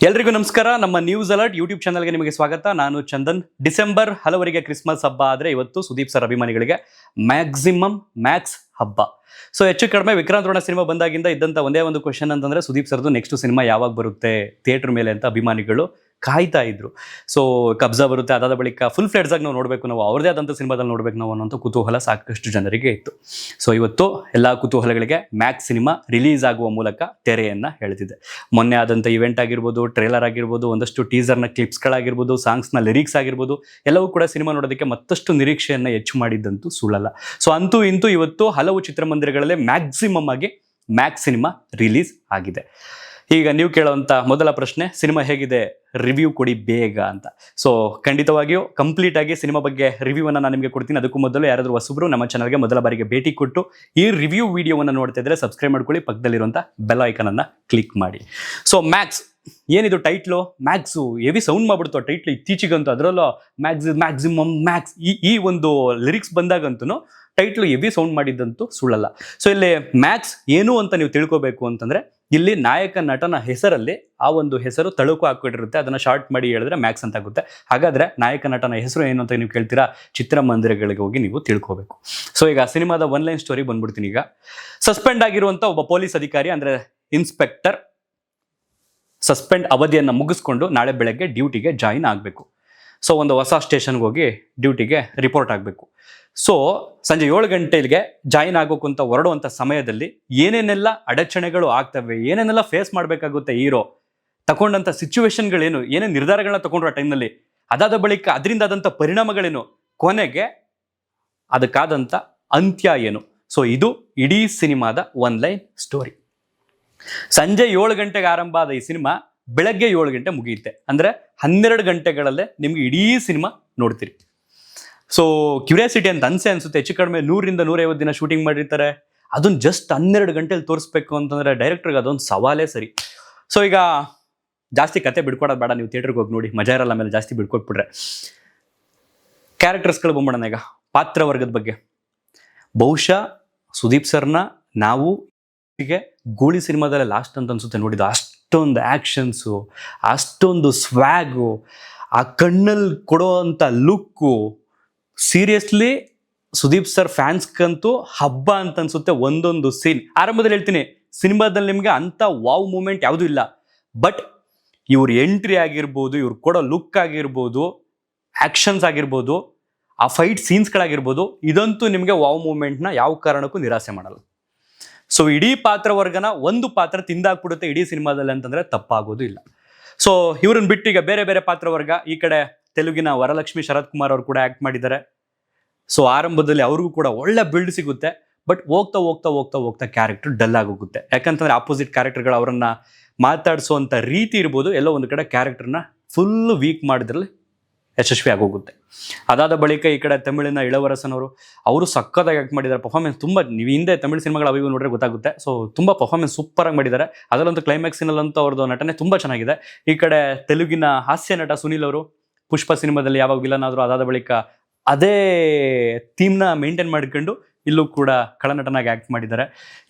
ಎಲ್ರಿಗೂ ನಮಸ್ಕಾರ. ನಮ್ಮ ನ್ಯೂಸ್ ಅಲರ್ಟ್ ಯೂಟ್ಯೂಬ್ ಚಾನಲ್ಗೆ ನಿಮಗೆ ಸ್ವಾಗತ. ನಾನು ಚಂದನ್. ಡಿಸೆಂಬರ್ ಹಲವರಿಗೆ ಕ್ರಿಸ್ಮಸ್ ಹಬ್ಬ ಆದರೆ ಇವತ್ತು ಸುದೀಪ್ ಸರ್ ಅಭಿಮಾನಿಗಳಿಗೆ ಮ್ಯಾಕ್ಸ್ ಹಬ್ಬ. ಸೊ ಹೆಚ್ಚು ಕಡಿಮೆ ವಿಕ್ರಾಂತ್ ರೋಣ ಸಿನಿಮಾ ಬಂದಾಗಿಂದ ಇದ್ದಂಥ ಒಂದೇ ಒಂದು ಕ್ವಶನ್ ಅಂತಂದ್ರೆ ಸುದೀಪ್ ಸರ್ದು ನೆಕ್ಸ್ಟ್ ಸಿನಿಮಾ ಯಾವಾಗ ಬರುತ್ತೆ ಥಿಯೇಟರ್ ಮೇಲೆ ಅಂತ ಅಭಿಮಾನಿಗಳು ಕಾಯ್ತಾ ಇದ್ರು. ಸೊ ಕಬ್ಜಾ ಬರುತ್ತೆ, ಅದಾದ ಬಳಿಕ ಫುಲ್ ಫ್ಲೆಡ್ಸ್ ಆಗಿ ನಾವು ನೋಡಬೇಕು, ನಾವು ಅವ್ರದೇ ಆದಂಥ ಸಿನಿಮಾದಲ್ಲಿ ನೋಡಬೇಕು ನಾವು ಅನ್ನೋಂಥ ಕುತೂಹಲ ಸಾಕಷ್ಟು ಜನರಿಗೆ ಇತ್ತು. ಸೊ ಇವತ್ತು ಎಲ್ಲ ಕುತೂಹಲಗಳಿಗೆ ಮ್ಯಾಕ್ಸ್ ಸಿನಿಮಾ ರಿಲೀಸ್ ಆಗುವ ಮೂಲಕ ತೆರೆಯನ್ನು ಎಳೆದಿದೆ. ಮೊನ್ನೆ ಆದಂಥ ಇವೆಂಟ್ ಆಗಿರ್ಬೋದು, ಟ್ರೇಲರ್ ಆಗಿರ್ಬೋದು, ಒಂದಷ್ಟು ಟೀಸರ್ನ ಕ್ಲಿಪ್ಸ್ಗಳಾಗಿರ್ಬೋದು, ಸಾಂಗ್ಸ್ನ ಲಿರಿಕ್ಸ್ ಆಗಿರ್ಬೋದು, ಎಲ್ಲವೂ ಕೂಡ ಸಿನಿಮಾ ನೋಡೋದಕ್ಕೆ ಮತ್ತಷ್ಟು ನಿರೀಕ್ಷೆಯನ್ನು ಹೆಚ್ಚು ಮಾಡಿದ್ದಂತೂ ಸುಳ್ಳಲ್ಲ. ಸೊ ಅಂತೂ ಇಂತೂ ಇವತ್ತು ಹಲವು ಚಿತ್ರಮಂದಿರಗಳಲ್ಲೇ ಮ್ಯಾಕ್ಸಿಮಮ್ ಆಗಿ ಮ್ಯಾಕ್ಸ್ ಸಿನಿಮಾ ರಿಲೀಸ್ ಆಗಿದೆ. ಈಗ ನೀವು ಕೇಳುವಂಥ ಮೊದಲ ಪ್ರಶ್ನೆ, ಸಿನಿಮಾ ಹೇಗಿದೆ, ರಿವ್ಯೂ ಕೊಡಿ ಬೇಗ ಅಂತ. ಸೊ ಖಂಡಿತವಾಗಿಯೂ ಕಂಪ್ಲೀಟ್ ಆಗಿ ಸಿನಿಮಾ ಬಗ್ಗೆ ರಿವ್ಯೂವನ್ನು ನಾನು ನಿಮಗೆ ಕೊಡ್ತೀನಿ. ಅದಕ್ಕೂ ಮೊದಲು ಯಾರಾದರೂ ಹೊಸಬ್ರು ನಮ್ಮ ಚಾನಲ್ಗೆ ಮೊದಲ ಬಾರಿಗೆ ಭೇಟಿ ಕೊಟ್ಟು ಈ ರಿವ್ಯೂ ವಿಡಿಯೋವನ್ನು ನೋಡ್ತಾ ಇದ್ರೆ ಸಬ್ಸ್ಕ್ರೈಬ್ ಮಾಡ್ಕೊಳ್ಳಿ, ಪಕ್ಕದಲ್ಲಿರುವಂಥ ಬೆಲ್ ಐಕನನ್ನು ಕ್ಲಿಕ್ ಮಾಡಿ. ಸೊ ಮ್ಯಾಕ್ಸ್ ಏನಿದು ಟೈಟ್ಲು, ಮ್ಯಾಕ್ಸು ಹೆವಿ ಸೌಂಡ್ ಮಾಡ್ಬಿಡ್ತು ಟೈಟ್ಲು ಇತ್ತೀಚೆಗಂತೂ. ಅದರಲ್ಲೂ ಮ್ಯಾಕ್ಸಿಮಮ್ ಮ್ಯಾಕ್ಸ್ ಈ ಒಂದು ಲಿರಿಕ್ಸ್ ಬಂದಾಗಂತೂ ಟೈಟ್ಲು ಹೆವಿ ಸೌಂಡ್ ಮಾಡಿದ್ದಂತೂ ಸುಳ್ಳಲ್ಲ. ಸೊ ಇಲ್ಲಿ ಮ್ಯಾಕ್ಸ್ ಏನು ಅಂತ ನೀವು ತಿಳ್ಕೋಬೇಕು ಅಂತಂದ್ರೆ, ಇಲ್ಲಿ ನಾಯಕ ನಟನ ಹೆಸರಲ್ಲಿ ಆ ಒಂದು ಹೆಸರು ತಳುಕು ಹಾಕಿಟ್ಟಿರುತ್ತೆ, ಅದನ್ನ ಶಾರ್ಟ್ ಮಾಡಿ ಹೇಳಿದ್ರೆ ಮ್ಯಾಕ್ಸ್ ಅಂತ ಆಗುತ್ತೆ. ಹಾಗಾದ್ರೆ ನಾಯಕ ನಟನ ಹೆಸರು ಏನು ಅಂತ ನೀವು ಕೇಳ್ತೀರಾ, ಚಿತ್ರಮಂದಿರಗಳಿಗೆ ಹೋಗಿ ನೀವು ತಿಳ್ಕೋಬೇಕು. ಸೊ ಈಗ ಸಿನಿಮಾದ ಒನ್ಲೈನ್ ಸ್ಟೋರಿ ಬಂದ್ಬಿಡ್ತೀನಿ. ಈಗ ಸಸ್ಪೆಂಡ್ ಆಗಿರುವಂತ ಒಬ್ಬ ಪೊಲೀಸ್ ಅಧಿಕಾರಿ ಅಂದ್ರೆ ಇನ್ಸ್ಪೆಕ್ಟರ್ ಸಸ್ಪೆಂಡ್ ಅವಧಿಯನ್ನು ಮುಗಿಸ್ಕೊಂಡು ನಾಳೆ ಬೆಳಗ್ಗೆ ಡ್ಯೂಟಿಗೆ ಜಾಯಿನ್ ಆಗಬೇಕು. ಸೊ ಒಂದು ಹೊಸ ಸ್ಟೇಷನ್ಗೆ ಹೋಗಿ ಡ್ಯೂಟಿಗೆ ರಿಪೋರ್ಟ್ ಆಗಬೇಕು. ಸೊ ಸಂಜೆ 7 ಗಂಟೆಗೆ ಜಾಯಿನ್ ಆಗೋಕು ಅಂತ ಹೊರಡುವಂಥ ಸಮಯದಲ್ಲಿ ಏನೇನೆಲ್ಲ ಅಡಚಣೆಗಳು ಆಗ್ತವೆ, ಏನೇನೆಲ್ಲ ಫೇಸ್ ಮಾಡಬೇಕಾಗುತ್ತೆ ಹೀರೋ, ತಗೊಂಡಂಥ ಸಿಚುವೇಶನ್ಗಳೇನು, ಏನೇನು ನಿರ್ಧಾರಗಳನ್ನ ತಗೊಂಡ್ರು ಆ ಟೈಮ್ನಲ್ಲಿ, ಅದಾದ ಬಳಿಕ ಅದರಿಂದ ಆದಂಥ ಪರಿಣಾಮಗಳೇನು, ಕೊನೆಗೆ ಅದಕ್ಕಾದಂಥ ಅಂತ್ಯ ಏನು. ಸೊ ಇದು ಇಡೀ ಸಿನಿಮಾದ ಒನ್ಲೈನ್ ಸ್ಟೋರಿ. ಸಂಜೆ 7 ಗಂಟೆಗೆ ಆರಂಭ ಆದ ಈ ಸಿನಿಮಾ ಬೆಳಗ್ಗೆ 7 ಗಂಟೆ ಮುಗಿಯುತ್ತೆ. ಅಂದರೆ 12 ಗಂಟೆಗಳಲ್ಲೇ ನಿಮ್ಗೆ ಇಡೀ ಸಿನಿಮಾ ನೋಡ್ತೀರಿ. ಸೊ ಕ್ಯೂರಿಯಾಸಿಟಿ ಅಂತ ಅನ್ಸುತ್ತೆ. ಹೆಚ್ಚು ಕಡಿಮೆ 100ರಿಂದ 150 ದಿನ ಶೂಟಿಂಗ್ ಮಾಡಿರ್ತಾರೆ. ಅದನ್ನ ಜಸ್ಟ್ 12 ಗಂಟೆಲಿ ತೋರಿಸ್ಬೇಕು ಅಂತಂದ್ರೆ ಡೈರೆಕ್ಟರ್ಗೆ ಅದೊಂದು ಸವಾಲೇ ಸರಿ. ಸೊ ಈಗ ಜಾಸ್ತಿ ಕತೆ ಬಿಡ್ಕೊಡೋದು ಬೇಡ, ನೀವು ಥಿಯೇಟರ್ಗೆ ಹೋಗಿ ನೋಡಿ, ಮಜಾ ಇರಲ್ಲ. ಮೇಲೆ ಜಾಸ್ತಿ ಬಿಡ್ಕೊಟ್ಬಿಟ್ರೆ ಕ್ಯಾರೆಕ್ಟರ್ಸ್ಗಳು ಬಂದ್ಬಿಡೋಣ. ಈಗ ಪಾತ್ರವರ್ಗದ ಬಗ್ಗೆ ಬಹುಶಃ ಸುದೀಪ್ ಸರ್ನ ನಾವು ಗೂಳಿ ಸಿನಿಮಾದಲ್ಲೇ ಲಾಸ್ಟ್ ಅಂತ ಅನ್ಸುತ್ತೆ ನೋಡಿದ್ದು. ಅಷ್ಟೊಂದು ಆ್ಯಕ್ಷನ್ಸು, ಅಷ್ಟೊಂದು ಸ್ವ್ಯಾಗು, ಆ ಕಣ್ಣಲ್ಲಿ ಕೊಡೋವಂಥ ಲುಕ್ಕು, ಸೀರಿಯಸ್ಲಿ ಸುದೀಪ್ ಸರ್ ಫ್ಯಾನ್ಸ್ಗಂತೂ ಹಬ್ಬ ಅಂತ ಅನ್ಸುತ್ತೆ. ಒಂದೊಂದು ಸೀನ್ ಆರಂಭದಲ್ಲಿ ಹೇಳ್ತೀನಿ, ಸಿನಿಮಾದಲ್ಲಿ ನಿಮಗೆ ಅಂಥ ವಾವ್ ಮೂಮೆಂಟ್ ಯಾವುದೂ ಇಲ್ಲ. ಬಟ್ ಇವ್ರ ಎಂಟ್ರಿ ಆಗಿರ್ಬೋದು, ಇವ್ರು ಕೊಡೋ ಲುಕ್ ಆಗಿರ್ಬೋದು, ಆ್ಯಕ್ಷನ್ಸ್ ಆಗಿರ್ಬೋದು, ಆ ಫೈಟ್ ಸೀನ್ಸ್ಗಳಾಗಿರ್ಬೋದು, ಇದಂತೂ ನಿಮಗೆ ವಾವ್ ಮೂಮೆಂಟ್ನ ಯಾವ ಕಾರಣಕ್ಕೂ ನಿರಾಸೆ ಮಾಡಲ್ಲ. ಸೊ ಇಡೀ ಪಾತ್ರವರ್ಗನ ಒಂದು ಪಾತ್ರ ತಿಂದಾಕ್ಬಿಡುತ್ತೆ ಇಡೀ ಸಿನಿಮಾದಲ್ಲಿ ಅಂತಂದ್ರೆ ತಪ್ಪಾಗೋದು ಇಲ್ಲ. ಸೊ ಇವ್ರನ್ನ ಬಿಟ್ಟು ಈಗ ಬೇರೆ ಬೇರೆ ಪಾತ್ರವರ್ಗ, ಈ ಕಡೆ ತೆಲುಗಿನ ವರಲಕ್ಷ್ಮಿ ಶರತ್ ಕುಮಾರ್ ಅವರು ಕೂಡ ಆಕ್ಟ್ ಮಾಡಿದ್ದಾರೆ. ಸೊ ಆರಂಭದಲ್ಲಿ ಅವ್ರಿಗೂ ಕೂಡ ಒಳ್ಳೆ ಬಿಲ್ಡ್ ಸಿಗುತ್ತೆ. ಬಟ್ ಹೋಗ್ತಾ ಹೋಗ್ತಾ ಹೋಗ್ತಾ ಹೋಗ್ತಾ ಕ್ಯಾರೆಕ್ಟರ್ ಡಲ್ ಆಗೋಗುತ್ತೆ. ಯಾಕಂತಂದ್ರೆ ಆಪೋಸಿಟ್ ಕ್ಯಾರೆಕ್ಟರ್ಗಳು ಅವರನ್ನ ಮಾತಾಡಿಸುವಂಥ ರೀತಿ ಇರ್ಬೋದು, ಎಲ್ಲೋ ಒಂದು ಕಡೆ ಕ್ಯಾರೆಕ್ಟರ್ನ ಫುಲ್ ವೀಕ್ ಮಾಡಿದ್ರಲ್ಲಿ ಯಶಸ್ವಿ ಆಗೋಗುತ್ತೆ. ಅದಾದ ಬಳಿಕ ಈ ಕಡೆ ತಮಿಳಿನ ಇಳವರಸನ್ ಅವರು ಸಕ್ಕತ್ತಾಗಿ ಆಕ್ಟ್ ಮಾಡಿದ್ದಾರೆ. ಪರ್ಫಾರ್ಮೆನ್ಸ್ ತುಂಬ, ನೀವು ಹಿಂದೆ ತಮಿಳು ಸಿನಿಮಾಗಳು ಅವಿಗೂ ನೋಡ್ರೆ ಗೊತ್ತಾಗುತ್ತೆ. ಸೊ ತುಂಬ ಪರ್ಫಾರ್ಮೆನ್ಸ್ ಸೂಪರ್ ಆಗಿ ಮಾಡಿದ್ದಾರೆ. ಅದರಲ್ಲಂತೂ ಕ್ಲೈಮ್ಯಾಕ್ಸಿನಲ್ಲಂತೂ ಅವ್ರದ್ದು ನಟನೆ ತುಂಬ ಚೆನ್ನಾಗಿದೆ. ಈ ಕಡೆ ತೆಲುಗಿನ ಹಾಸ್ಯ ನಟ ಸುನೀಲ್ ಅವರು ಪುಷ್ಪ ಸಿನಿಮಾದಲ್ಲಿ ಯಾವಾಗ ವಿಲನ್ ಆದರೂ ಅದಾದ ಬಳಿಕ ಅದೇ ಥೀಮ್ನ ಮೇಂಟೈನ್ ಮಾಡ್ಕೊಂಡು ಇಲ್ಲೂ ಕೂಡ ಖಳನಟನಾಗಿ ಆ್ಯಕ್ಟ್ ಮಾಡಿದ್ದಾರೆ.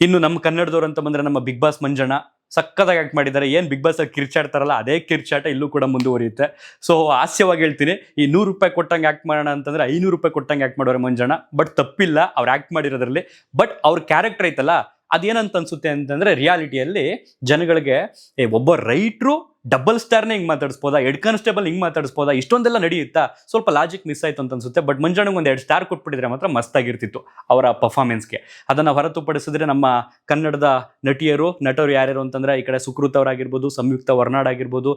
ಇನ್ನು ನಮ್ಮ ಕನ್ನಡದವ್ರು ಅಂತ ಬಂದರೆ ನಮ್ಮ ಬಿಗ್ ಬಾಸ್ ಮಂಜಣ್ಣ ಸಕ್ಕತ್ತಾಗಿ ಆ್ಯಕ್ಟ್ ಮಾಡಿದ್ದಾರೆ. ಏನು ಬಿಗ್ ಬಾಸ್ ಕಿರ್ಚಾಡ್ತಾರಲ್ಲ ಅದೇ ಕಿರ್ಚಾಟ ಇಲ್ಲೂ ಕೂಡ ಮುಂದುವರಿಯುತ್ತೆ. ಸೊ ಹಾಸ್ಯವಾಗಿ ಹೇಳ್ತೀನಿ, ಈ 100 ರೂಪಾಯಿ ಕೊಟ್ಟಂಗೆ ಆ್ಯಕ್ಟ್ ಮಾಡೋಣ ಅಂತಂದರೆ 500 ರೂಪಾಯಿ ಕೊಟ್ಟಂಗೆ ಆ್ಯಕ್ಟ್ ಮಾಡೋರೆ ಮಂಜಣ್ಣ. ಬಟ್ ತಪ್ಪಿಲ್ಲ ಅವ್ರು ಆ್ಯಕ್ಟ್ ಮಾಡಿರೋದ್ರಲ್ಲಿ. ಬಟ್ ಅವ್ರ ಕ್ಯಾರೆಕ್ಟರ್ ಐತಲ್ಲ ಅದೇನಂತ ಅನ್ಸುತ್ತೆ ಅಂತಂದರೆ, ರಿಯಾಲಿಟಿಯಲ್ಲಿ ಜನಗಳಿಗೆ ಒಬ್ಬ ರೈಟ್ರು ಡಬಲ್ ಸ್ಟಾರ್ನೇ ಹಿಂಗೆ ಮಾತಾಡಿಸ್ಬೋದಾ, ಹೆಡ್ ಕಾನ್ಸ್ಟೇಬಲ್ ಹಿಂಗೆ ಮಾತಾಡಿಸ್ಬೋದಾ, ಇಷ್ಟೊಂದೆಲ್ಲ ನಡೆಯುತ್ತಾ, ಸ್ವಲ್ಪ ಲಾಜಿಕ್ ಮಿಸ್ ಆಯ್ತು ಅಂತ ಅನ್ಸುತ್ತೆ. ಬಟ್ ಮಂಜಣ್ಣಗೆ ಒಂದು 2 ಸ್ಟಾರ್ ಕೊಟ್ಬಿಟ್ಟಿದ್ರೆ ಮಾತ್ರ ಮಸ್ತಾಗಿರ್ತಿತ್ತು ಅವರ ಪರ್ಫಾರ್ಮೆನ್ಸ್ಗೆ. ಅದನ್ನು ಹೊರತುಪಡಿಸಿದ್ರೆ ನಮ್ಮ ಕನ್ನಡದ ನಟರು ಯಾರ್ಯಾರು ಅಂತಂದ್ರೆ, ಈ ಕಡೆ ಸುಕೃತ್ ಅವರಾಗಿರ್ಬೋದು, ಸಂಯುಕ್ತ ವರ್ನಾಡ್ ಆಗಿರ್ಬೋದು,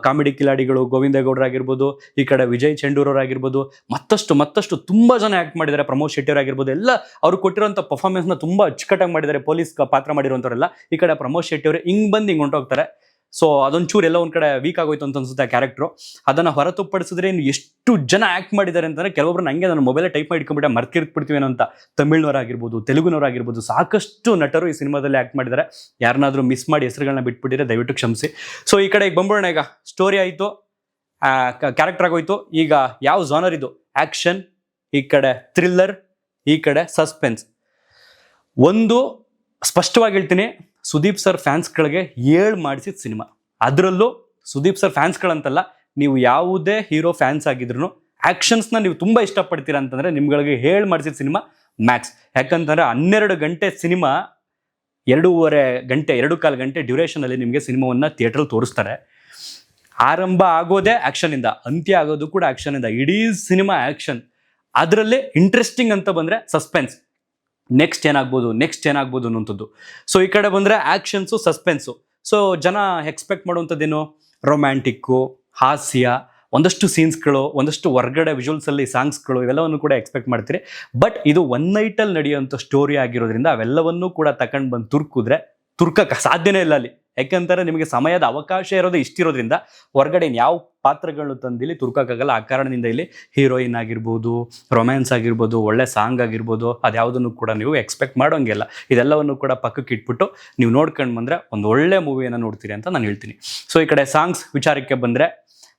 ಕಾಮಿಡಿ ಕಿಲಾಡಿಗಳು ಗೋವಿಂದೇಗೌಡರು ಆಗಿರ್ಬೋದು, ಈ ಕಡೆ ವಿಜಯ್ ಚೆಂಡೂರವರಾಗಿರ್ಬೋದು, ಮತ್ತಷ್ಟು ತುಂಬ ಜನ ಆ್ಯಕ್ಟ್ ಮಾಡಿದ್ದಾರೆ. ಪ್ರಮೋದ್ ಶೆಟ್ಟಿ ಅವರಾಗಿರ್ಬೋದು, ಎಲ್ಲ ಅವರು ಕೊಟ್ಟಿರೋಂಥ ಪರ್ಫಾರ್ಮೆನ್ಸ್ನ ತುಂಬ ಅಚ್ಚುಕಟ್ಟಾಗಿ ಮಾಡಿದ್ದಾರೆ. ಪೊಲೀಸ್ ಪಾತ್ರ ಮಾಡಿರುವಂಥವರೆಲ್ಲ ಈ ಕಡೆ ಪ್ರಮೋದ್ ಶೆಟ್ಟಿ ಅವರು ಹಿಂಗೆ ಬಂದು ಹಿಂಗೆ ಹೊಂಟೋಗ್ತಾರೆ. ಸೊ ಅದೊಂಚೂರು ಎಲ್ಲ ಒಂದು ಕಡೆ ವೀಕ್ ಆಗೋಯ್ತು ಅಂತ ಅನ್ಸುತ್ತೆ ಆ ಕ್ಯಾರೆಕ್ಟ್ರು. ಅದನ್ನು ಹೊರತುಪಡಿಸಿದ್ರೆ ಇನ್ನು ಎಷ್ಟು ಜನ ಆ್ಯಕ್ಟ್ ಮಾಡಿದ್ದಾರೆ ಅಂತಂದರೆ, ಕೆಲವೊಬ್ರು ನನಗೆ ನನ್ನ ಮೊಬೈಲೇ ಟೈಪ್ ಮಾಡಿ ಇಟ್ಕೊಂಡ್ಬಿಟ್ಟೆ ಮರ್ತಿರ್ಬಿಡ್ತೀವೇನೋ ಅಂತ. ತಮಿಳ್ನವರಾಗಿರ್ಬೋದು, ತೆಲುಗುನವರಾಗಿರ್ಬೋದು, ಸಾಕಷ್ಟು ನಟರು ಈ ಸಿನಿಮಾದಲ್ಲಿ ಆ್ಯಕ್ಟ್ ಮಾಡಿದ್ದಾರೆ. ಯಾರನ್ನಾದರೂ ಮಿಸ್ ಮಾಡಿ ಹೆಸರುಗಳನ್ನ ಬಿಟ್ಬಿಟ್ಟಿದ್ರೆ ದಯವಿಟ್ಟು ಕ್ಷಮಿಸಿ. ಸೊ ಈ ಕಡೆ ಈಗ ಬಂದ್ಬಿಡೋಣ. ಈಗ ಸ್ಟೋರಿ ಆಯಿತು, ಕ್ಯಾರೆಕ್ಟರ್ ಆಗೋಯ್ತು. ಈಗ ಯಾವ ಜಾನರ್ ಇದು, ಆ್ಯಕ್ಷನ್, ಈ ಕಡೆ ಥ್ರಿಲ್ಲರ್, ಈ ಕಡೆ ಸಸ್ಪೆನ್ಸ್. ಒಂದು ಸ್ಪಷ್ಟವಾಗಿ ಹೇಳ್ತೀನಿ, ಸುದೀಪ್ ಸರ್ ಫ್ಯಾನ್ಸ್ಗಳಿಗೆ 7 ಮಾಡಿಸಿದ ಸಿನಿಮಾ. ಅದರಲ್ಲೂ ಸುದೀಪ್ ಸರ್ ಫ್ಯಾನ್ಸ್ಗಳಂತಲ್ಲ, ನೀವು ಯಾವುದೇ ಹೀರೋ ಫ್ಯಾನ್ಸ್ ಆಗಿದ್ರು ಆಕ್ಷನ್ಸ್ನ ನೀವು ತುಂಬ ಇಷ್ಟಪಡ್ತೀರಾ ಅಂತಂದರೆ ನಿಮ್ಗಳಿಗೆ ಹೇಳಿ ಮಾಡಿಸಿದ ಸಿನಿಮಾ ಮ್ಯಾಕ್ಸ್. ಯಾಕಂತಂದರೆ 12 ಗಂಟೆ ಸಿನಿಮಾ 2.25 ಗಂಟೆ ಡ್ಯೂರೇಷನಲ್ಲಿ ನಿಮಗೆ ಸಿನಿಮಾವನ್ನು ಥಿಯೇಟ್ರಲ್ಲಿ ತೋರಿಸ್ತಾರೆ. ಆರಂಭ ಆಗೋದೇ ಆ್ಯಕ್ಷನಿಂದ, ಅಂತ್ಯ ಆಗೋದು ಕೂಡ ಆ್ಯಕ್ಷನಿಂದ, ಇಡೀ ಸಿನಿಮಾ ಆ್ಯಕ್ಷನ್. ಅದರಲ್ಲಿ ಇಂಟ್ರೆಸ್ಟಿಂಗ್ ಅಂತ ಬಂದರೆ ಸಸ್ಪೆನ್ಸ್, ನೆಕ್ಸ್ಟ್ ಏನಾಗ್ಬೋದು ಅನ್ನೋಂಥದ್ದು. ಸೊ ಈ ಕಡೆ ಬಂದರೆ ಆ್ಯಕ್ಷನ್ಸು, ಸಸ್ಪೆನ್ಸು. ಸೊ ಜನ ಎಕ್ಸ್ಪೆಕ್ಟ್ ಮಾಡುವಂಥದ್ದೇನು, ರೊಮ್ಯಾಂಟಿಕ್ಕು, ಹಾಸ್ಯ, ಒಂದಷ್ಟು ಸೀನ್ಸ್ಗಳು, ಒಂದಷ್ಟು ಹೊರ್ಗಡೆ ವಿಜುವಲ್ಸಲ್ಲಿ ಸಾಂಗ್ಸ್ಗಳು, ಇವೆಲ್ಲವನ್ನು ಕೂಡ ಎಕ್ಸ್ಪೆಕ್ಟ್ ಮಾಡ್ತೀರಿ. ಬಟ್ ಇದು ಒನ್ ನೈಟಲ್ಲಿ ನಡೆಯುವಂಥ ಸ್ಟೋರಿ ಆಗಿರೋದ್ರಿಂದ ಅವೆಲ್ಲವನ್ನೂ ಕೂಡ ತಗೊಂಡು ಬಂದು ತುರ್ಕಕ್ಕೆ ಸಾಧ್ಯನೇ ಇಲ್ಲ ಅಲ್ಲಿ. ಯಾಕಂತಾರೆ ನಿಮಗೆ ಸಮಯದ ಅವಕಾಶ ಇರೋದು ಇಷ್ಟಿರೋದ್ರಿಂದ ಹೊರಗಡೆ ಯಾವ ಪಾತ್ರಗಳನ್ನು ತಂದಿಲ್ಲಿ ತುರ್ಕಾಗಲ್ಲ. ಆ ಕಾರಣದಿಂದ ಇಲ್ಲಿ ಹೀರೋಯಿನ್ ಆಗಿರ್ಬೋದು, ರೊಮ್ಯಾನ್ಸ್ ಆಗಿರ್ಬೋದು, ಒಳ್ಳೆ ಸಾಂಗ್ ಆಗಿರ್ಬೋದು, ಅದ್ಯಾವುದನ್ನು ಕೂಡ ನೀವು ಎಕ್ಸ್ಪೆಕ್ಟ್ ಮಾಡೋಂಗಿಲ್ಲ. ಇದೆಲ್ಲವನ್ನು ಕೂಡ ಪಕ್ಕಕ್ಕೆ ಇಟ್ಬಿಟ್ಟು ನೀವು ನೋಡ್ಕೊಂಡು ಬಂದರೆ ಒಂದು ಒಳ್ಳೆ ಮೂವಿಯನ್ನು ನೋಡ್ತೀರಿ ಅಂತ ನಾನು ಹೇಳ್ತೀನಿ. ಸೊ ಈ ಕಡೆ ಸಾಂಗ್ಸ್ ವಿಚಾರಕ್ಕೆ ಬಂದರೆ,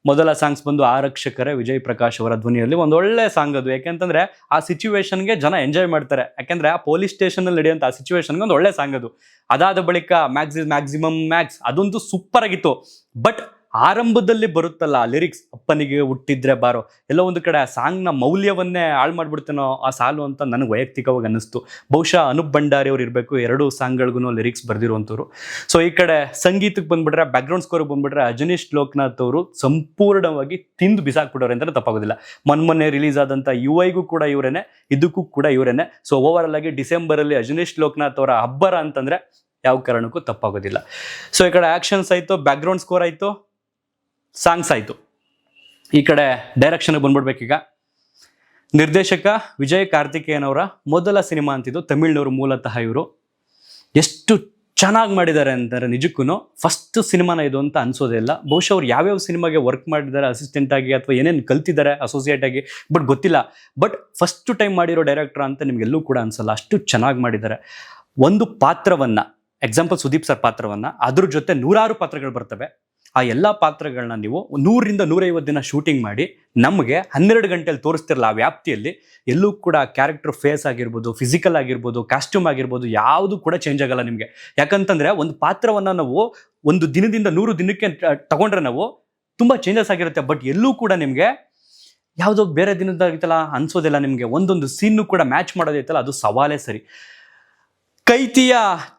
ಮೊದಲ ಸಾಂಗ್ಸ್ ಬಂದು ಆರಕ್ಷಕರೇ ವಿಜಯ್ ಪ್ರಕಾಶ್ ಅವರ ಧ್ವನಿಯಲ್ಲಿ ಒಂದು ಒಳ್ಳೆ ಸಾಂಗ್ ಅದು. ಯಾಕೆಂತಂದರೆ ಆ ಸಿಚುವೇಶನ್ಗೆ ಜನ ಎಂಜಾಯ್ ಮಾಡ್ತಾರೆ. ಯಾಕೆಂದರೆ ಆ ಪೊಲೀಸ್ ಸ್ಟೇಷನಲ್ಲಿ ನಡೆಯುವಂಥ ಆ ಸಿಚುವೇಶನ್ಗೆ ಒಂದು ಒಳ್ಳೆ ಸಾಂಗ್ ಅದು. ಅದಾದ ಬಳಿಕ ಮ್ಯಾಕ್ಸ್ ಅದಂತೂ ಸೂಪರ್ ಆಗಿತ್ತು. ಬಟ್ ಆರಂಭದಲ್ಲಿ ಬರುತ್ತಲ್ಲ ಆ ಲಿರಿಕ್ಸ್, ಅಪ್ಪನಿಗೆ ಹುಟ್ಟಿದ್ರೆ ಬಾರೋ, ಎಲ್ಲೋ ಒಂದು ಕಡೆ ಆ ಸಾಂಗ್ನ ಮೌಲ್ಯವನ್ನೇ ಹಾಳು ಮಾಡ್ಬಿಡ್ತೇನೋ ಆ ಸಾಲು ಅಂತ ನನಗೆ ವೈಯಕ್ತಿಕವಾಗಿ ಅನ್ನಿಸ್ತು. ಬಹುಶಃ ಅನೂಪ್ ಭಂಡಾರಿ ಅವ್ರು ಇರಬೇಕು ಎರಡು ಸಾಂಗ್ಗಳಿಗೂ ಲಿರಿಕ್ಸ್ ಬರ್ದಿರುವಂಥವ್ರು. ಸೊ ಈ ಕಡೆ ಸಂಗೀತಕ್ಕೆ ಬಂದ್ಬಿಟ್ರೆ, ಬ್ಯಾಕ್ಗ್ರೌಂಡ್ ಸ್ಕೋರ್ಗೆ ಬಂದ್ಬಿಟ್ರೆ ಅಜನೀಶ್ ಲೋಕನಾಥ್ ಅವರು ಸಂಪೂರ್ಣವಾಗಿ ತಿಂದು ಬಿಸಾಕ್ಬಿಟ್ಟವ್ರೆ ಅಂತಲೇ ತಪ್ಪಾಗೋದಿಲ್ಲ. ಮೊನ್ನೆ ರಿಲೀಸ್ ಆದಂಥ ಯುಐಗೂ ಕೂಡ ಇವರೇನೆ, ಇದಕ್ಕೂ ಕೂಡ ಇವರೇನೆ. ಸೊ ಓವರ್ ಆಗಿ ಡಿಸೆಂಬರಲ್ಲಿ ಅಜನೀಶ್ ಲೋಕನಾಥ್ ಅವರ ಅಬ್ಬರ ಅಂತಂದರೆ ಯಾವ ಕಾರಣಕ್ಕೂ ತಪ್ಪಾಗೋದಿಲ್ಲ. ಸೊ ಈ ಕಡೆ ಆ್ಯಕ್ಷನ್ಸ್ ಆಯಿತು, ಬ್ಯಾಕ್ಗ್ರೌಂಡ್ ಸ್ಕೋರ್ ಆಯಿತು, ಸಾಂಗ್ಸ್ ಆಯಿತು. ಈ ಕಡೆ ಡೈರೆಕ್ಷನ್ಗೆ ಬಂದ್ಬಿಡ್ಬೇಕೀಗ. ನಿರ್ದೇಶಕ ವಿಜಯ್ ಕಾರ್ತಿಕೇಯನ್ ಅವರ ಮೊದಲ ಸಿನಿಮಾ ಅಂತಿದ್ದು, ತಮಿಳ್ನವರು ಮೂಲತಃ ಇವರು. ಎಷ್ಟು ಚೆನ್ನಾಗಿ ಮಾಡಿದ್ದಾರೆ ಅಂತಾರೆ ನಿಜಕ್ಕೂ. ಫಸ್ಟ್ ಸಿನಿಮಾನ ಇದು ಅಂತ ಅನ್ಸೋದೇ ಇಲ್ಲ. ಬಹುಶಃ ಅವ್ರು ಯಾವ್ಯಾವ ಸಿನಿಮಾಗೆ ವರ್ಕ್ ಮಾಡಿದ್ದಾರೆ ಅಸಿಸ್ಟೆಂಟ್ ಆಗಿ ಅಥವಾ ಏನೇನು ಕಲ್ತಿದ್ದಾರೆ ಅಸೋಸಿಯೇಟ್ ಆಗಿ, ಬಟ್ ಗೊತ್ತಿಲ್ಲ. ಬಟ್ ಫಸ್ಟ್ ಟೈಮ್ ಮಾಡಿರೋ ಡೈರೆಕ್ಟರ್ ಅಂತ ನಿಮಗೆಲ್ಲೂ ಕೂಡ ಅನ್ಸಲ್ಲ, ಅಷ್ಟು ಚೆನ್ನಾಗಿ ಮಾಡಿದ್ದಾರೆ. ಒಂದು ಪಾತ್ರವನ್ನು, ಎಕ್ಸಾಂಪಲ್ ಸುದೀಪ್ ಸರ್ ಪಾತ್ರವನ್ನು, ಅದ್ರ ಜೊತೆ 100 ಪಾತ್ರಗಳು ಬರ್ತವೆ. ಆ ಎಲ್ಲ ಪಾತ್ರಗಳನ್ನ ನೀವು 100-150 ದಿನ ಶೂಟಿಂಗ್ ಮಾಡಿ ನಮಗೆ 12 ಗಂಟೆಯಲ್ಲಿ ತೋರಿಸ್ತಿರಲ್ಲ ಆ ವ್ಯಾಪ್ತಿಯಲ್ಲಿ. ಎಲ್ಲೂ ಕೂಡ ಕ್ಯಾರೆಕ್ಟರ್ ಫೇಸ್ ಆಗಿರ್ಬೋದು, ಫಿಸಿಕಲ್ ಆಗಿರ್ಬೋದು, ಕಾಸ್ಟ್ಯೂಮ್ ಆಗಿರ್ಬೋದು, ಯಾವುದು ಕೂಡ ಚೇಂಜ್ ಆಗಲ್ಲ ನಿಮಗೆ. ಯಾಕಂತಂದರೆ ಒಂದು ಪಾತ್ರವನ್ನು ನಾವು ಒಂದು ದಿನದಿಂದ 100 ದಿನಕ್ಕೆ ತಗೊಂಡ್ರೆ ನಾವು ತುಂಬ ಚೇಂಜಸ್ ಆಗಿರುತ್ತೆ. ಬಟ್ ಎಲ್ಲೂ ಕೂಡ ನಿಮಗೆ ಯಾವುದೋ ಬೇರೆ ದಿನದಾಗಿತ್ತಲ್ಲ ಅನ್ಸೋದಿಲ್ಲ. ನಿಮಗೆ ಒಂದೊಂದು ಸೀನು ಕೂಡ ಮ್ಯಾಚ್ ಮಾಡೋದೈತಲ್ಲ, ಅದು ಸವಾಲೇ ಸರಿ. ಕೈತಿಯ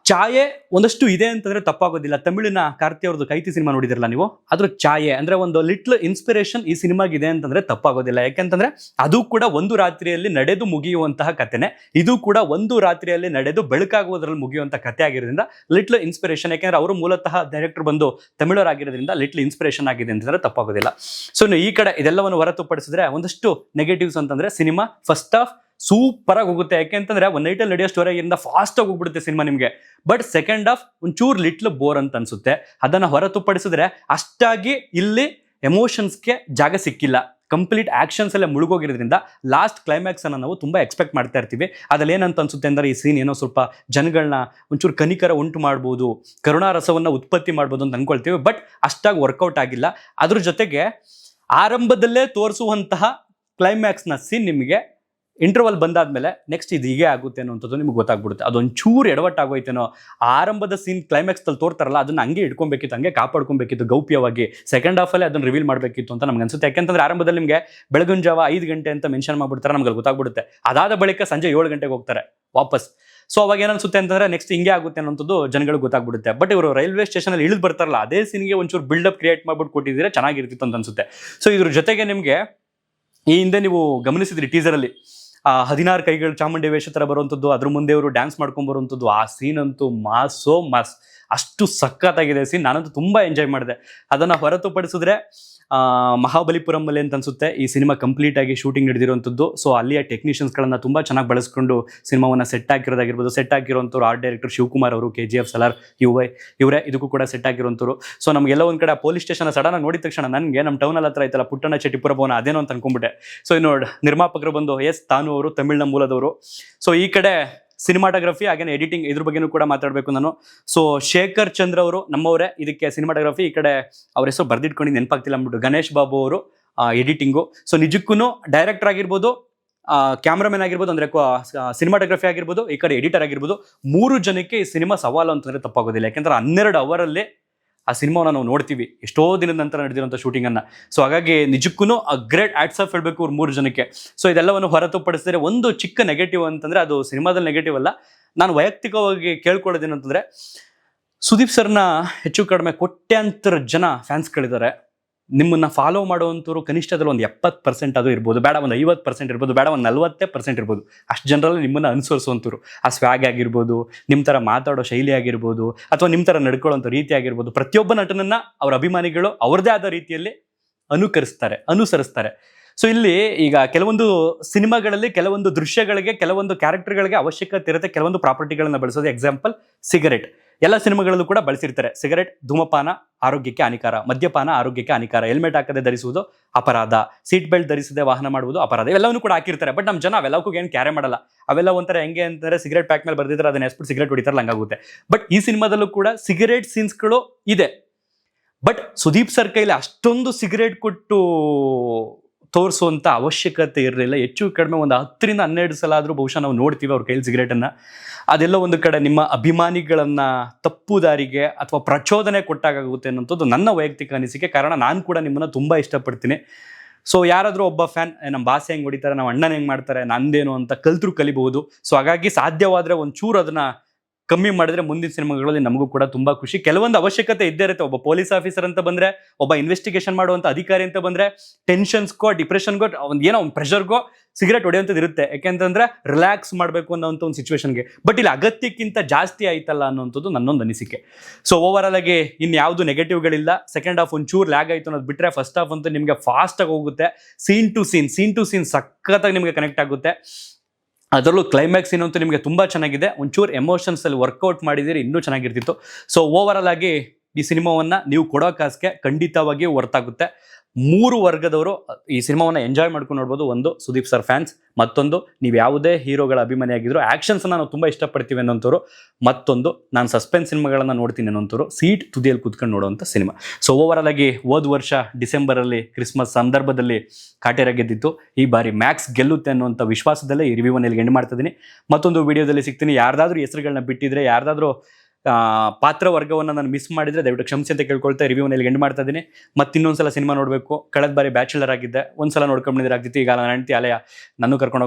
ಛಾಯೆ ಒಂದಷ್ಟು ಇದೆ ಅಂತಂದರೆ ತಪ್ಪಾಗೋದಿಲ್ಲ. ತಮಿಳಿನ ಕಾರ್ತಿ ಅವ್ರದ್ದು ಕೈತಿ ಸಿನಿಮಾ ನೋಡಿದಿರಲ್ಲ ನೀವು, ಅದ್ರ ಛಾಯೆ ಅಂದರೆ ಒಂದು ಲಿಟ್ಲ್ ಇನ್ಸ್ಪಿರೇಷನ್ ಈ ಸಿನಿಮಾಗಿದೆ ಅಂತಂದರೆ ತಪ್ಪಾಗೋದಿಲ್ಲ. ಯಾಕೆಂತಂದರೆ ಅದು ಕೂಡ ಒಂದು ರಾತ್ರಿಯಲ್ಲಿ ನಡೆದು ಮುಗಿಯುವಂತಹ ಕಥೆನೇ, ಇದು ಕೂಡ ಒಂದು ರಾತ್ರಿಯಲ್ಲಿ ನಡೆದು ಬೆಳಕಾಗುವುದರಲ್ಲಿ ಮುಗಿಯುವಂಥ ಕಥೆ ಆಗಿರೋದ್ರಿಂದ ಲಿಟ್ಲ್ ಇನ್ಸ್ಪಿರೇಷನ್. ಯಾಕೆಂದರೆ ಅವರು ಮೂಲತಃ ಡೈರೆಕ್ಟರ್ ಬಂದು ತಮಿಳರಾಗಿರೋದ್ರಿಂದ ಲಿಟ್ಲ್ ಇನ್ಸ್ಪಿರೇಷನ್ ಆಗಿದೆ ಅಂತಂದರೆ ತಪ್ಪಾಗೋದಿಲ್ಲ. ಸೊ ಈ ಕಡೆ ಇದೆಲ್ಲವನ್ನು ಹೊರತುಪಡಿಸಿದ್ರೆ ಒಂದಷ್ಟು ನೆಗೆಟಿವ್ಸ್ ಅಂತಂದರೆ, ಸಿನಿಮಾ ಫಸ್ಟ್ ಹಾಫ್ ಸೂಪರ್ ಆಗಿ ಹೋಗುತ್ತೆ. ಯಾಕೆಂತಂದ್ರೆ ಒಂದು ನೈಟಲ್ಲಿ ನಡೆಯೋ ಸ್ಟೋರಿಯಿಂದ ಫಾಸ್ಟ್ ಆಗಿ ಹೋಗ್ಬಿಡುತ್ತೆ ಸಿನಿಮಾ ನಿಮಗೆ. ಬಟ್ ಸೆಕೆಂಡ್ ಹಾಫ್ ಒಂಚೂರು ಲಿಟ್ಲ್ ಬೋರ್ ಅಂತ ಅನ್ಸುತ್ತೆ. ಅದನ್ನು ಹೊರತುಪಡಿಸಿದ್ರೆ ಅಷ್ಟಾಗಿ ಇಲ್ಲಿ ಎಮೋಷನ್ಸ್ಗೆ ಜಾಗ ಸಿಕ್ಕಿಲ್ಲ. ಕಂಪ್ಲೀಟ್ ಆಕ್ಷನ್ಸ್ ಎಲ್ಲ ಮುಳುಗೋಗಿರೋದ್ರಿಂದ ಲಾಸ್ಟ್ ಕ್ಲೈಮ್ಯಾಕ್ಸ್ ಅನ್ನು ನಾವು ತುಂಬ ಎಕ್ಸ್ಪೆಕ್ಟ್ ಮಾಡ್ತಾ ಇರ್ತೀವಿ. ಅದ್ರಲ್ಲಿ ಏನಂತ ಅನ್ಸುತ್ತೆ ಅಂದರೆ, ಈ ಸೀನ್ ಏನೋ ಸ್ವಲ್ಪ ಜನಗಳನ್ನ ಒಂಚೂರು ಕನಿಕರ ಉಂಟು ಮಾಡ್ಬೋದು, ಕರುಣಾರಸವನ್ನು ಉತ್ಪತ್ತಿ ಮಾಡ್ಬೋದು ಅಂತ ಅನ್ಕೊಳ್ತೀವಿ. ಬಟ್ ಅಷ್ಟಾಗಿ ವರ್ಕೌಟ್ ಆಗಿಲ್ಲ. ಅದ್ರ ಜೊತೆಗೆ ಆರಂಭದಲ್ಲೇ ತೋರಿಸುವಂತಹ ಕ್ಲೈಮ್ಯಾಕ್ಸ್ನ ಸೀನ್ ನಿಮಗೆ ಇಂಟರ್ವಲ್ ಬಂದಾದ್ಮೇಲೆ ನೆಕ್ಸ್ಟ್ ಇದು ಹೀಗೆ ಆಗುತ್ತೆ ಅನ್ನೋಂಥದ್ದು ನಿಮ್ಗೆ ಗೊತ್ತಾಗ್ಬಿಡುತ್ತೆ. ಅದೊಂಚೂರು ಎಡವಟ್ಟಾಗೋಯ್ತೇನೋ. ಆರಂಭದ ಸೀನ್ ಕ್ಲೈಮ್ಯಾಕ್ಸಲ್ಲಿ ತೋರ್ತಾರಲ್ಲ, ಅದನ್ನ ಹಂಗೆ ಇಟ್ಕೊಬೇಕಿತ್ತು, ಹಂಗೆ ಕಾಪಾಡ್ಕೊಬೇಕಿತ್ತು ಗೌಪ್ಯವಾಗಿ. ಸೆಕೆಂಡ್ ಹಾಫಲ್ಲಿ ಅದನ್ನು ರಿವೀಲ್ ಮಾಡಬೇಕಿತ್ತು ಅಂತ ನಮ್ಗೆ ಅನ್ಸುತ್ತೆ. ಯಾಕೆಂತಂದ್ರೆ ಆರಂಭದಲ್ಲಿ ನಿಮಗೆ ಬೆಳಗಿನ ಜಾವ 5 ಗಂಟೆ ಅಂತ ಮೆನ್ಷನ್ ಮಾಡ್ಬಿಡ್ತಾರೆ, ನಮ್ಗೆ ಗೊತ್ತಾಗ್ಬಿಡುತ್ತೆ. ಅದಾದ ಬಳಿಕ ಸಂಜೆ 7 ಗಂಟೆಗೆ ಹೋಗ್ತಾರೆ ವಾಪಸ್. ಸೊ ಅವಾಗ ಏನನ್ಸುತ್ತೆ ಅಂತಂದ್ರೆ ನೆಕ್ಸ್ಟ್ ಹಿಂಗೆ ಆಗುತ್ತೆ ಅನ್ನೋಂಥದ್ದು ಜನಗಳಿಗೆ ಗೊತ್ತಾಗ್ಬಿಡುತ್ತೆ. ಬಟ್ ಇವರು ರೈಲ್ವೆ ಸ್ಟೇಷನಲ್ಲಿ ಇಳಿದು ಬರ್ತಾರಲ್ಲ, ಅದೇ ಸೀನ್ಗೆ ಒಂಚೂರು ಬಿಲ್ಡಪ್ ಕ್ರಿಯೇಟ್ ಮಾಡ್ಬಿಟ್ಟು ಕೊಟ್ಟಿದ್ರೆ ಚೆನ್ನಾಗಿರ್ತಿತ್ತು ಅಂತ ಅನ್ಸುತ್ತೆ. ಸೊ ಇದ್ರ ಜೊತೆಗೆ ನಿಮಗೆ ಈ ಹಿಂದೆ ನೀವು ಗಮನಿಸಿದ್ರಿ ಟೀಸರಲ್ಲಿ 16 ಕೈಗಳು ಚಾಮುಂಡಿ ವೇಷ ಥರ ಬರುವಂಥದ್ದು, ಅದ್ರ ಮುಂದೆ ಅವರು ಡ್ಯಾನ್ಸ್ ಮಾಡ್ಕೊಂಡು ಬರುವಂಥದ್ದು, ಆ ಸೀನ್ ಅಂತೂ ಮಾಸ್. ಅಷ್ಟು ಸಖತ್ತಾಗಿದೆ ಸೀನ್. ನಾನಂತೂ ತುಂಬ ಎಂಜಾಯ್ ಮಾಡಿದೆ. ಅದನ್ನು ಹೊರತುಪಡಿಸಿದ್ರೆ ಮಹಾಬಲಿಪುರಮಲ್ಲಿ ಅಂತ ಅನ್ಸುತ್ತೆ ಈ ಸಿನಿಮಾ ಕಂಪ್ಲೀಟ್ ಆಗಿ ಶೂಟಿಂಗ್ ನಡೆದಿರುವಂಥದ್ದು. ಸೊ ಅಲ್ಲಿಯ ಟೆಕ್ನಿಷಿಯನ್ಸ್ಗಳನ್ನ ತುಂಬ ಚೆನ್ನಾಗಿ ಬಳಸ್ಕೊಂಡು ಸಿನಿಮಾವನ್ನು ಸೆಟ್ ಹಾಕಿರೋದಾಗಿರ್ಬೋದು. ಸೆಟ್ ಹಾಕಿರುವಂಥವ್ರು ಆರ್ಟ್ ಡೈರೆಕ್ಟರ್ ಶಿವಕುಮಾರ್ ಅವರು, KGF ಸಲಾರ್ ಇವರೇ ಇದಕ್ಕೂ ಕೂಡ ಸೆಟ್ ಆಗಿರುವಂಥವ್ರು. ಸೊ ನಮಗೆಲ್ಲ ಒಂದು ಕಡೆ ಪೊಲೀಸ್ ಸ್ಟೇಷನ್ ಸಡನ್ ಆಗಿ ನೋಡಿದ ತಕ್ಷಣ ನನಗೆ ನಮ್ಮ ಟೌನಲ್ಲಿ ಹತ್ರ ಐತಲ್ಲ ಪುಟ್ಟಣ್ಣ ಚೆಟ್ಟಿಪುರ ಭವನ, ಅದೇನೋ ಅಂತ ಅನ್ಕೊಂಡ್ಬಿಟ್ಟೆ. ಸೊ ಇನ್ನು ನಿರ್ಮಾಪಕರು ಬಂದು ತಾನು ಅವರು ತಮಿಳಿನ ಮೂಲದವರು. ಸೊ ಈ ಕಡೆ ಸಿನಿಮಾಟೋಗ್ರಫಿ ಹಾಗೇನೆ ಎಡಿಟಿಂಗ್, ಇದ್ರ ಬಗ್ಗೆನೂ ಕೂಡ ಮಾತಾಡಬೇಕು ನಾನು. ಸೊ ಶೇಖರ್ ಚಂದ್ರ ಅವರು ನಮ್ಮವರೇ ಇದಕ್ಕೆ ಸಿನಿಮಾಟೋಗ್ರಫಿ. ಈ ಕಡೆ ಅವ್ರ ಹೆಸರು ಬರ್ದಿಟ್ಕೊಂಡು ನೆನಪಾಗ್ತಿಲ್ಲ ಅಂದ್ಬಿಟ್ಟು ಗಣೇಶ್ ಬಾಬು ಅವರು ಎಡಿಟಿಂಗು. ಸೊ ನಿಜಕ್ಕೂ ಡೈರೆಕ್ಟರ್ ಆಗಿರ್ಬೋದು, ಕ್ಯಾಮ್ರಾಮನ್ ಆಗಿರ್ಬೋದು, ಅಂದರೆ ಸಿನಿಮಾಟೋಗ್ರಫಿ ಆಗಿರ್ಬೋದು, ಈ ಕಡೆ ಎಡಿಟರ್ ಆಗಿರ್ಬೋದು, 3 ಜನಕ್ಕೆ ಈ ಸಿನಿಮಾ ಸವಾಲು ಅಂತಂದರೆ ತಪ್ಪಾಗೋದಿಲ್ಲ. ಯಾಕೆಂದ್ರೆ 12 ಅವರಲ್ಲಿ ಆ ಸಿನಿಮಾವನ್ನು ನಾವು ನೋಡ್ತೀವಿ ಎಷ್ಟೋ ದಿನದ ನಂತರ ನಡೆದಿರುವಂಥ ಶೂಟಿಂಗನ್ನು. ಸೊ ಹಾಗಾಗಿ ನಿಜಕ್ಕೂ ಗ್ರೇಟ್ ಆಟ್ಸ್ ಆಫ್ ಹೇಳಬೇಕು ಅವ್ರು 3 ಜನಕ್ಕೆ. ಸೊ ಇದೆಲ್ಲವನ್ನು ಹೊರತುಪಡಿಸಿದ್ರೆ ಒಂದು ಚಿಕ್ಕ ನೆಗೆಟಿವ್ ಅಂತಂದರೆ ಅದು ಸಿನಿಮಾದಲ್ಲಿ ನೆಗೆಟಿವ್ ಅಲ್ಲ, ನಾನು ವೈಯಕ್ತಿಕವಾಗಿ ಕೇಳ್ಕೊಳ್ಳೋದೇನಂತಂದರೆ ಸುದೀಪ್ ಸರ್ನ ಹೆಚ್ಚು ಕಡಿಮೆ ಕೋಟ್ಯಾಂತರ ಜನ ಫ್ಯಾನ್ಸ್ಗಳಿದ್ದಾರೆ. ನಿಮ್ಮನ್ನು ಫಾಲೋ ಮಾಡುವಂಥವ್ರು ಕನಿಷ್ಠದಲ್ಲಿ ಒಂದು 70% ಅದು ಇರ್ಬೋದು, ಬೇಡ ಒಂದು 50% ಇರ್ಬೋದು, ಬೇಡ ಒಂದು 40% ಇರ್ಬೋದು. ಅಷ್ಟು ಜನರಲ್ಲಿ ನಿಮ್ಮನ್ನು ಅನುಸರಿಸುವಂಥವ್ರು, ಆ ಸ್ವ್ಯಾಗ್ ಆಗಿರ್ಬೋದು, ನಿಮ್ಮ ಥರ ಮಾತಾಡೋ ಶೈಲಿ ಆಗಿರ್ಬೋದು, ಅಥವಾ ನಿಮ್ಮ ಥರ ನಡ್ಕೊಳ್ಳೋಂಥ ರೀತಿ ಆಗಿರ್ಬೋದು, ಪ್ರತಿಯೊಬ್ಬ ನಟನನ್ನು ಅವರ ಅಭಿಮಾನಿಗಳು ಅವ್ರದ್ದೇ ಆದ ರೀತಿಯಲ್ಲಿ ಅನುಸರಿಸ್ತಾರೆ. ಸೊ ಇಲ್ಲಿ ಈಗ ಕೆಲವೊಂದು ಸಿನಿಮಾಗಳಲ್ಲಿ ಕೆಲವೊಂದು ದೃಶ್ಯಗಳಿಗೆ ಕೆಲವೊಂದು ಕ್ಯಾರೆಕ್ಟರ್ಗಳಿಗೆ ಅವಶ್ಯಕತೆ ಇರುತ್ತೆ ಕೆಲವೊಂದು ಪ್ರಾಪರ್ಟಿಗಳನ್ನು ಬಳಸೋದು. Example cigarette. ಎಲ್ಲ ಸಿನಿಮಾಗಳಲ್ಲೂ ಕೂಡ ಬಳಸಿರ್ತಾರೆ. ಸಿಗರೆಟ್ ಧೂಮಪಾನ ಆರೋಗ್ಯಕ್ಕೆ ಹಾನಿಕಾರ, ಮದ್ಯಪಾನ ಆರೋಗ್ಯಕ್ಕೆ ಹಾನಿಕಾರ, ಹೆಲ್ಮೆಟ್ ಹಾಕದೆ ಧರಿಸುವುದು ಅಪರಾಧ, ಸೀಟ್ ಬೆಲ್ಟ್ ಧರಿಸದೆ ವಾಹನ ಮಾಡುವುದು ಅಪರಾಧ, ಇವೆಲ್ಲವೂ ಕೂಡ ಹಾಕಿರ್ತಾರೆ. ಬಟ್ ನಮ್ಮ ಜನ ಅವೆಲ್ಲಕ್ಕೂ ಏನು ಕ್ಯಾರೆ ಮಾಡಲ್ಲ. ಅವೆಲ್ಲ ಒಂಥರ ಹೆಂಗೆ ಅಂತಾರೆ, ಸಿಗರೆಟ್ ಪ್ಯಾಕ್ ಮೇಲೆ ಬರ್ದಿದ್ರೆ ಅದನ್ನ ಎಸ್ಬಿಟ್ಟು ಸಿಗರೆಟ್ ಹೊಡಿತಾರಲ್ಲ ಹಂಗಾಗುತ್ತೆ. ಬಟ್ ಈ ಸಿನಿಮಾದಲ್ಲೂ ಕೂಡ ಸಿಗರೇಟ್ ಸೀನ್ಸ್ಗಳು ಇದೆ. ಬಟ್ ಸುದೀಪ್ ಸರ್ ಕೈಲಿ ಅಷ್ಟೊಂದು ಸಿಗರೇಟ್ ಕೊಟ್ಟು ತೋರಿಸುವಂಥ ಅವಶ್ಯಕತೆ ಇರಲಿಲ್ಲ. ಹೆಚ್ಚು ಕಡಿಮೆ ಒಂದು 10ರಿಂದ 12 ಸಲ ಆದರೂ ಬಹುಶಃ ನಾವು ನೋಡ್ತೀವಿ ಅವ್ರ ಕೈಲಿ ಸಿಗರೇಟನ್ನು. ಅದೆಲ್ಲ ಒಂದು ಕಡೆ ನಿಮ್ಮ ಅಭಿಮಾನಿಗಳನ್ನು ತಪ್ಪು ದಾರಿಗೆ ಅಥವಾ ಪ್ರಚೋದನೆ ಕೊಟ್ಟಾಗುತ್ತೆ ಅನ್ನೋಂಥದ್ದು ನನ್ನ ವೈಯಕ್ತಿಕ ಅನಿಸಿಕೆ. ಕಾರಣ ನಾನು ಕೂಡ ನಿಮ್ಮನ್ನು ತುಂಬ ಇಷ್ಟಪಡ್ತೀನಿ. ಸೊ ಯಾರಾದರೂ ಒಬ್ಬ ಫ್ಯಾನ್ ನಮ್ಮ ಬಾಸ್ ಹೆಂಗೆ ಹೊಡಿತಾರೆ, ನಮ್ಮ ಅಣ್ಣನ ಹೆಂಗೆ ಮಾಡ್ತಾರೆ, ನಂದೇನು ಅಂತ ಕಲಿಬಹುದು. ಸೊ ಹಾಗಾಗಿ ಸಾಧ್ಯವಾದರೆ ಒಂಚೂರು ಅದನ್ನು ಕಮ್ಮಿ ಮಾಡಿದ್ರೆ ಮುಂದಿನ ಸಿನಿಮಾಗಳಲ್ಲಿ ನಮಗೂ ಕೂಡ ತುಂಬ ಖುಷಿ. ಕೆಲವೊಂದು ಅವಶ್ಯಕತೆ ಇದ್ದೇ ಇರುತ್ತೆ. ಒಬ್ಬ ಪೊಲೀಸ್ ಆಫೀಸರ್ ಅಂತ ಬಂದರೆ, ಒಬ್ಬ ಇನ್ವೆಸ್ಟಿಗೇಷನ್ ಮಾಡುವಂಥ ಅಧಿಕಾರಿ ಅಂತ ಬಂದರೆ, ಟೆನ್ಷನ್ಸ್ಗೋ ಡಿಪ್ರೆಷನ್ಗೋ ಏನೋ ಒಂದು ಪ್ರೆಷರ್ಗೋ ಸಿಗರೇಟ್ ಹೊಡೆಯುವಂಥದ್ದು ಇರುತ್ತೆ. ಯಾಕೆಂತಂದರೆ ರಿಲ್ಯಾಕ್ಸ್ ಮಾಡಬೇಕು ಅನ್ನೋಂಥ ಒಂದು ಸಿಚುವೇಶನ್ಗೆ. ಬಟ್ ಇಲ್ಲಿ ಅಗತ್ಯಕ್ಕಿಂತ ಜಾಸ್ತಿ ಆಯ್ತಲ್ಲ ಅನ್ನೋಂಥದ್ದು ನನ್ನೊಂದು ಅನಿಸಿಕೆ. ಸೊ ಓವರಾಲ್ ಆಗಿ ಇನ್ಯಾವುದು ನೆಗೆಟಿವ್ಗಳಿಲ್ಲ. ಸೆಕೆಂಡ್ ಹಾಫ್ ಒಂಚೂರು ಲ್ಯಾಗ್ ಆಯಿತು ಅನ್ನೋದು ಬಿಟ್ಟರೆ ಫಸ್ಟ್ ಹಾಫ್ ಅಂತೂ ನಿಮಗೆ ಫಾಸ್ಟಾಗಿ ಹೋಗುತ್ತೆ. ಸೀನ್ ಟು ಸೀನ್ ಸಖತ್ತಾಗಿ ನಿಮಗೆ ಕನೆಕ್ಟ್ ಆಗುತ್ತೆ. ಅದರಲ್ಲೂ ಕ್ಲೈಮ್ಯಾಕ್ಸ್ ಏನಂತೂ ನಿಮಗೆ ತುಂಬ ಚೆನ್ನಾಗಿದೆ. ಒಂಚೂರು ಎಮೋಷನ್ಸಲ್ಲಿ ವರ್ಕೌಟ್ ಮಾಡಿದ್ದೀರಿ ಇನ್ನೂ ಚೆನ್ನಾಗಿರ್ತಿತ್ತು. ಸೊ ಓವರಾಲ್ ಆಗಿ ಈ ಸಿನಿಮಾವನ್ನು ನೀವು ಕೊಡೋ ಕಾಸಿಗೆ ಖಂಡಿತವಾಗಿಯೂ ವರ್ತಾಗುತ್ತೆ. 3 ವರ್ಗದವರು ಈ ಸಿನಿಮಾವನ್ನು ಎಂಜಾಯ್ ಮಾಡ್ಕೊಂಡು ನೋಡ್ಬೋದು. ಒಂದು ಸುದೀಪ್ ಸರ್ ಫ್ಯಾನ್ಸ್, ಮತ್ತೊಂದು ನೀವು ಯಾವುದೇ ಹೀರೋಗಳ ಅಭಿಮಾನಿ ಆಗಿದ್ರು ಆ್ಯಕ್ಷನ್ಸನ್ನು ನಾವು ತುಂಬ ಇಷ್ಟಪಡ್ತೀವಿ ಅನ್ನೋಂಥವ್ರು, ಮತ್ತೊಂದು ನಾನು ಸಸ್ಪೆನ್ಸ್ ಸಿನಿಮಾಗಳನ್ನು ನೋಡ್ತೀನಿ ಅನ್ನೋಂಥವ್ರು, ಸೀಟ್ ತುದಿಯಲ್ಲಿ ಕೂತ್ಕೊಂಡು ನೋಡುವಂಥ ಸಿನಿಮಾ. ಸೊ ಓವರಾಲ್ ಆಗಿ ಹೋದ ವರ್ಷ ಡಿಸೆಂಬರಲ್ಲಿ ಕ್ರಿಸ್ಮಸ್ ಸಂದರ್ಭದಲ್ಲಿ ಕಾಟೇರ ಗೆದ್ದಿತ್ತು. ಈ ಬಾರಿ ಮ್ಯಾಕ್ಸ್ ಗೆಲ್ಲುತ್ತೆ ಅನ್ನುವಂಥ ವಿಶ್ವಾಸದಲ್ಲೇ ಈ ರಿವ್ಯೂವನ್ನು ಇಲ್ಲಿಗೆ ಎಂಡ್ ಮಾಡ್ತಿದ್ದೀನಿ. ಮತ್ತೊಂದು ವಿಡಿಯೋದಲ್ಲಿ ಸಿಗ್ತೀನಿ. ಯಾರ್ದಾದ್ರೂ ಹೆಸರುಗಳನ್ನ ಬಿಟ್ಟಿದ್ರೆ, ಯಾರ್ದಾದ್ರೂ ಪಾತ್ರ ವರ್ಗವನ್ನು ನಾನು ಮಿಸ್ ಮಾಡಿದರೆ ದಯವಿಟ್ಟು ಕ್ಷಮಿಸಿ ಅಂತ ಕೇಳ್ಕೊಳ್ತಾ ರಿವ್ಯೂವನ್ನು ಇಲ್ಲಿ ಎಂಡ್ ಮಾಡ್ತಾ ಇದ್ದೀನಿ. ಮತ್ತೆ ಇನ್ನೊಂದ್ಸಲ ಸಿನಿಮಾ ನೋಡಬೇಕು. ಕಳೆದ ಬಾರಿ ಬ್ಯಾಚುಲರ್ ಆಗಿದ್ದೆ, ಒಂದ್ಸಲ ನೋಡ್ಕೊಂಡಿದ್ರೆ ಆಗ್ತಿತ್ತು. ಈಗ ನನ್ನ ಹೆಂಡತಿ ಅಲೆಯ ನಾನು ಕರ್ಕೊಂಡು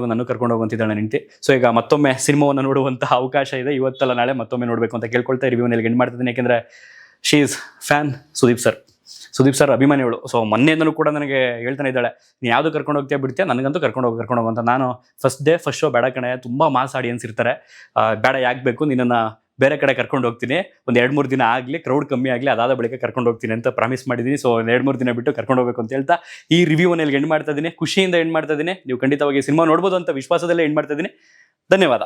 ಹೋಗು ಅಂತಿದ್ದಾಳೆ ನನ್ನ ಹೆಂಡತಿ. ಸೊ ಈಗ ಮತ್ತೊಮ್ಮೆ ಸಿನಿಮಾವನ್ನು ನೋಡುವಂತಹ ಅವಕಾಶ ಇದೆ. ಇವತ್ತಲ್ಲ ನಾಳೆ ಮತ್ತೊಮ್ಮೆ ನೋಡಬೇಕು ಅಂತ ಕೇಳ್ಕೊಳ್ತಾ ರಿವ್ಯೂವನ್ನು ಇಲ್ಲಿ ಎಂಡ್ ಮಾಡ್ತಿದ್ದೀನಿ. ಯಾಕೆಂದರೆ she is fan Sudeep sir ಅಭಿಮಾನಿಗಳು. ಸೊ ಮೊನ್ನೆಯಿಂದಲೂ ಕೂಡ ನನಗೆ ಹೇಳ್ತಾನೆ ಇದ್ದಾಳೆ, ನೀನು ಯಾವುದು ಕರ್ಕೊಂಡು ಹೋಗ್ತೀಯ ಬಿಡ್ತೀಯ, ನನಗಂತೂ ಕರ್ಕೊಂಡು ಹೋಗು ಅಂತ. ನಾನು ಫಸ್ಟ್ ಶೋ ಬೇಡ ಕಣೆ, ತುಂಬ ಮಾಸ್ ಆಡಿಯನ್ಸ್ ಇರ್ತಾರೆ, ಬೇಡ ಯಾಕೆ ಬೇಕು, ನಿನ್ನನ್ನು ಬೇರೆ ಕಡೆ ಕರ್ಕೊಂಡು ಹೋಗ್ತೀನಿ, ಒಂದು 2-3 ದಿನ ಆಗಲಿ, ಕ್ರೌಡ್ ಕಮ್ಮಿ ಆಗಲಿ, ಅದಾದ ಬಳಿಕ ಕರ್ಕೊಂಡು ಹೋಗ್ತೀನಿ ಅಂತ ಪ್ರಾಮಿಸ್ ಮಾಡಿದ್ದೀನಿ. ಸೊ 2-3 ದಿನ ಬಿಟ್ಟು ಕರ್ಕೊಂಡು ಹೋಗಬೇಕು ಅಂತ ಹೇಳ್ತಾ ಈ ರಿವ್ಯೂವನ್ನು ಇಲ್ಲಿ ಎಂಡ್ ಮಾಡ್ತಾ ಇದ್ದೀನಿ. ಖುಷಿಯಿಂದ ಎಂಡ್ ಮಾಡ್ತಾ ಇದ್ದೀನಿ. ನೀವು ಖಂಡಿತವಾಗಿ ಸಿನಿಮಾ ನೋಡ್ಬೋದು ಅಂತ ವಿಶ್ವಾಸದಲ್ಲೇ ಎಂಡ್ ಮಾಡ್ತಾ ಇದ್ದೀನಿ. ಧನ್ಯವಾದ.